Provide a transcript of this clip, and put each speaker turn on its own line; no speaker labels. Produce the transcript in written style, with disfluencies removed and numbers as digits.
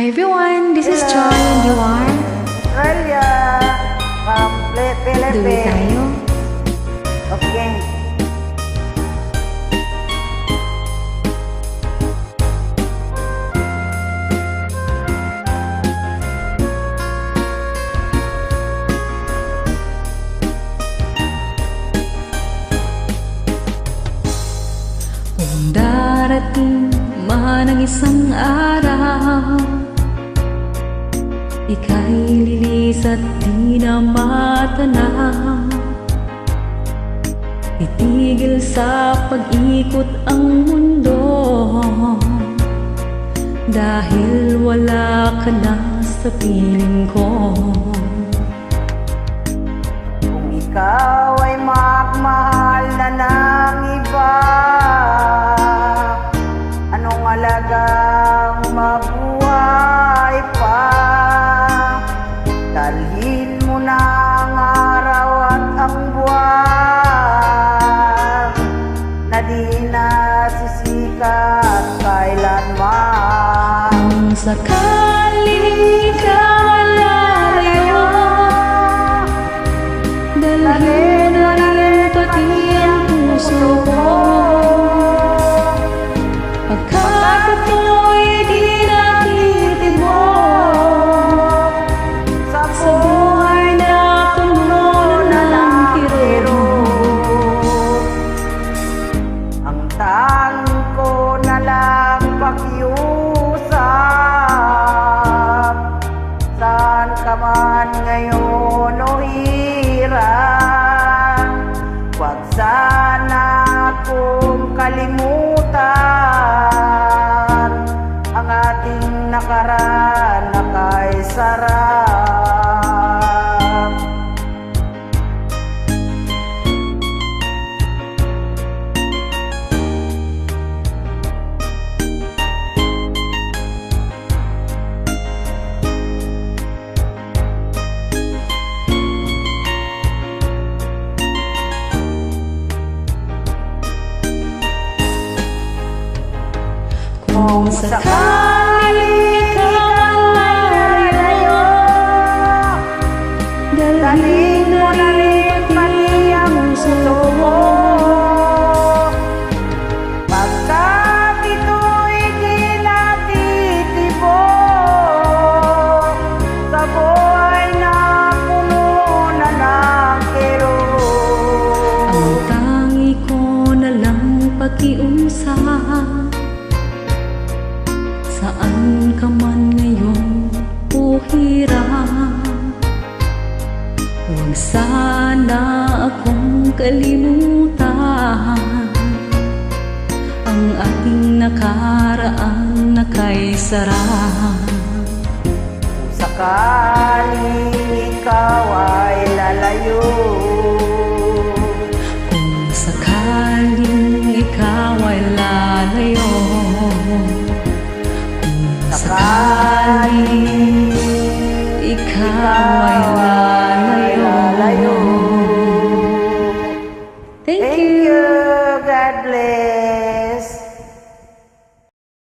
Hi everyone, this is Joy and you are
Australia,
Duwi
Philippines.
tayo.
Okay.
Kung darating man ang isang araw, ika'y lilis at di na matanaw. Itigil sa pag-ikot ang mundo, dahil wala ka na sa piling ko.
Kung ikaw ay magmahal na ng iba, anong alagang mabuhay pa? Dalhin mo na ang araw at ang buwan, na di nasisikat kailanman.
Kung sakaling ikaw lalayo, dalhin mo na rin pati ang puso ko. Pagkat ito'y di nakitibok
Sa
sa buhay na puno na ng kirot.
ang tanging ko na lang pakiusap, saan ka man ngayon o hirap, huwag sana akong kalimutan ang ating nakaraan na kay sarap.
Kung sakaling ikaw lalayo, dalhin mo na rin pati ang puso ko.
Pagkat ito'y di natitibok sa buhay na puno na ng kirot.
Ang tangi ko na lang pakiusap, saan ka man ngayon o hirap, huwag sana akong kalimutan ang ating nakaraan na kay sarap.
Kung sakaling ikaw